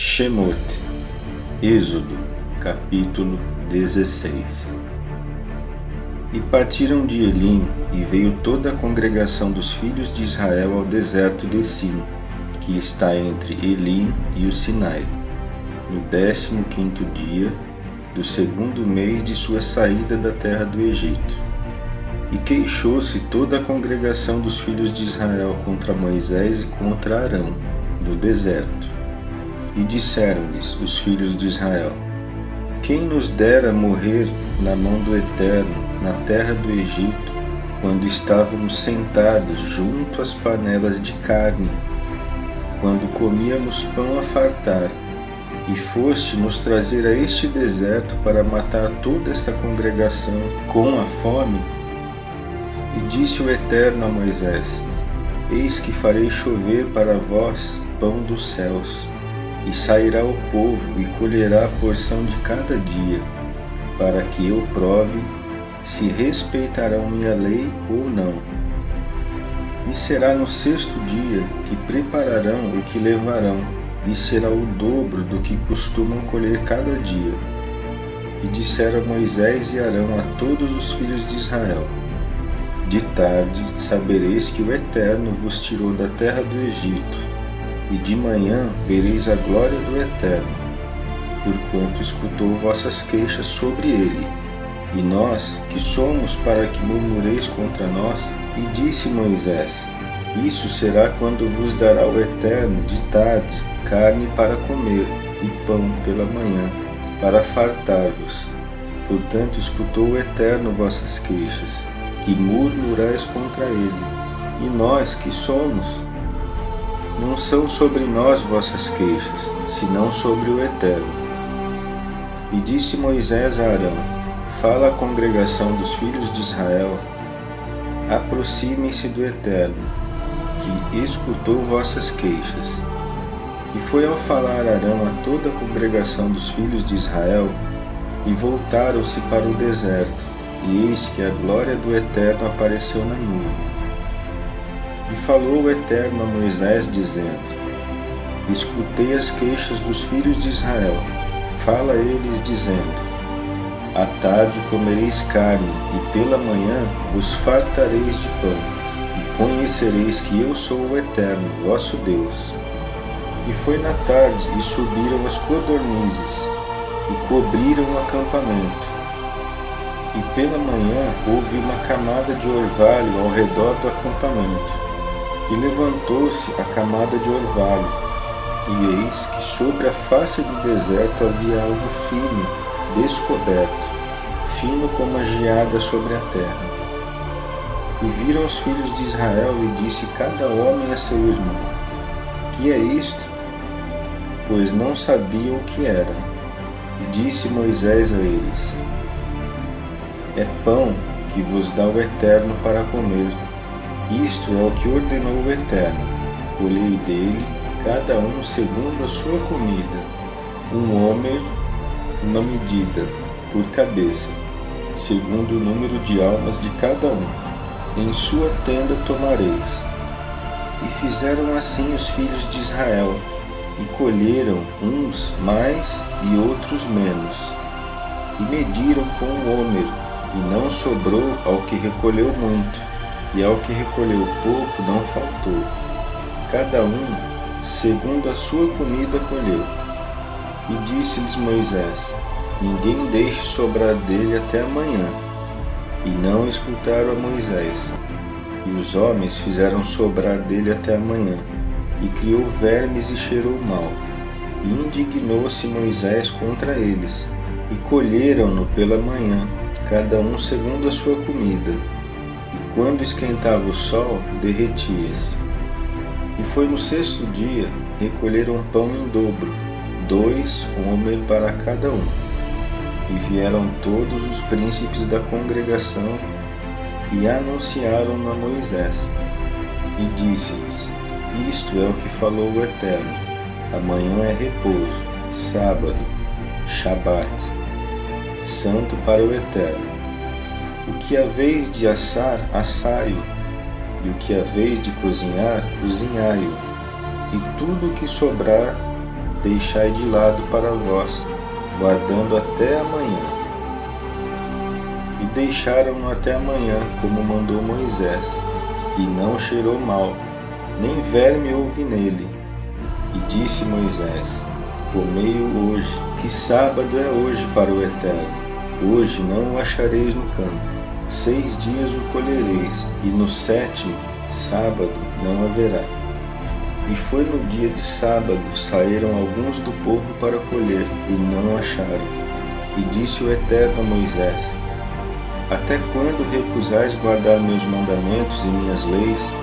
Shemot, Êxodo, capítulo 16. E partiram de Elim, e veio toda a congregação dos filhos de Israel ao deserto de Sim, que está entre Elim e o Sinai, no 15º dia do segundo mês de sua saída da terra do Egito. E queixou-se toda a congregação dos filhos de Israel contra Moisés e contra Arão, no deserto. E disseram-lhes os filhos de Israel: Quem nos dera morrer na mão do Eterno, na terra do Egito, quando estávamos sentados junto às panelas de carne, quando comíamos pão a fartar, e foste nos trazer a este deserto para matar toda esta congregação com a fome? E disse o Eterno a Moisés: Eis que farei chover para vós pão dos céus, e sairá o povo e colherá a porção de cada dia, para que eu prove se respeitarão minha lei ou não. E será no 6º dia que prepararão o que levarão, e será o dobro do que costumam colher cada dia. E disseram Moisés e Arão a todos os filhos de Israel: De tarde sabereis que o Eterno vos tirou da terra do Egito, e de manhã vereis a glória do Eterno, porquanto escutou vossas queixas sobre ele. E nós, que somos para que murmureis contra nós? E disse Moisés: Isso será quando vos dará o Eterno de tarde carne para comer, e pão pela manhã, para fartar-vos. Portanto escutou o Eterno vossas queixas, que murmurais contra ele. E nós, que somos? Não são sobre nós vossas queixas, senão sobre o Eterno. E disse Moisés a Arão: Fala à congregação dos filhos de Israel: Aproximem-se do Eterno, que escutou vossas queixas. E foi ao falar Arão a toda a congregação dos filhos de Israel, e voltaram-se para o deserto, e eis que a glória do Eterno apareceu na nuvem. E falou o Eterno a Moisés, dizendo: Escutei as queixas dos filhos de Israel. Fala a eles, dizendo: À tarde comereis carne, e pela manhã vos fartareis de pão, e conhecereis que eu sou o Eterno, vosso Deus. E foi na tarde, e subiram as codornizes, e cobriram o acampamento. E pela manhã houve uma camada de orvalho ao redor do acampamento. E levantou-se a camada de orvalho, e eis que sobre a face do deserto havia algo fino, descoberto, fino como a geada sobre a terra. E viram os filhos de Israel, e disse cada homem a seu irmão: Que é isto? Pois não sabiam o que era. E disse Moisés a eles: É pão que vos dá o Eterno para comer. Isto é o que ordenou o Eterno: colhei dele, cada um segundo a sua comida, um homer, uma medida, por cabeça, segundo o número de almas de cada um. Em sua tenda tomareis. E fizeram assim os filhos de Israel, e colheram uns mais e outros menos. E mediram com o homer, e não sobrou ao que recolheu muito, e ao que recolheu pouco não faltou. Cada um, segundo a sua comida, colheu. E disse-lhes Moisés: Ninguém deixe sobrar dele até amanhã. E não escutaram a Moisés. E os homens fizeram sobrar dele até amanhã, e criou vermes e cheirou mal. E indignou-se Moisés contra eles, e colheram-no pela manhã, cada um segundo a sua comida. E quando esquentava o sol, derretia-se. E foi no 6º dia, recolheram pão em dobro, 2 homer para cada um. E vieram todos os príncipes da congregação, e anunciaram a Moisés. E disse-lhes: Isto é o que falou o Eterno: Amanhã é repouso, sábado, Shabat, santo para o Eterno. O que é vez de assar, assai-o, e o que é vez de cozinhar, cozinhai-o, e tudo o que sobrar deixai de lado para vós, guardando até amanhã. E deixaram-no até amanhã, como mandou Moisés, e não cheirou mal, nem verme houve nele. E disse Moisés: comei-o hoje, que sábado é hoje para o Eterno. Hoje não o achareis no campo. 6 dias o colhereis, e no 7º, sábado, não haverá. E foi no dia de sábado, saíram alguns do povo para colher, e não acharam. E disse o Eterno a Moisés: até quando recusais guardar meus mandamentos e minhas leis?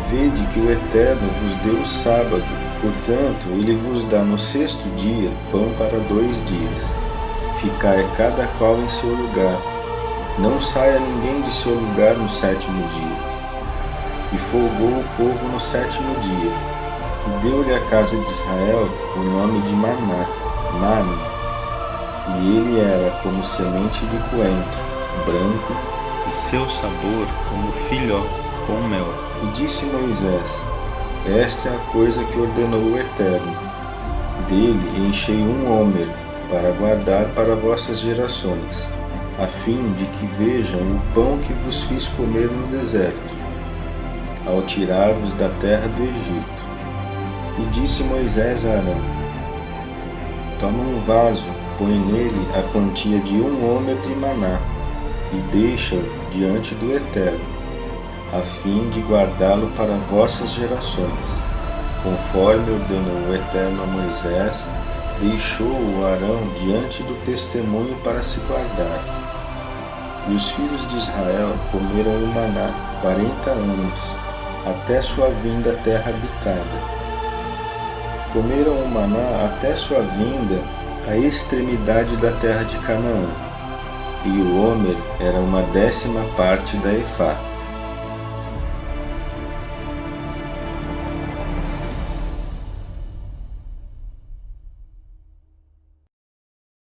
Vede que o Eterno vos deu o sábado, portanto, ele vos dá no 6º dia pão para 2 dias. Ficai cada qual em seu lugar. Não saia ninguém de seu lugar no 7º dia. E folgou o povo no 7º dia, e deu-lhe a casa de Israel o nome de Maná, Mane, e ele era como semente de coentro, branco, e seu sabor como filhó com mel. E disse Moisés: esta é a coisa que ordenou o Eterno. Dele enchei um homer, para guardar para vossas gerações, a fim de que vejam o pão que vos fiz comer no deserto, ao tirar-vos da terra do Egito. E disse Moisés a Arão: toma um vaso, põe nele a quantia de 1 homer de maná, e deixa-o diante do Eterno, a fim de guardá-lo para vossas gerações. Conforme ordenou o Eterno a Moisés, deixou o Arão diante do testemunho para se guardar. E os filhos de Israel comeram o maná 40 anos, até sua vinda à terra habitada. Comeram o maná até sua vinda à extremidade da terra de Canaã, e o homer era 1/10 parte da efá.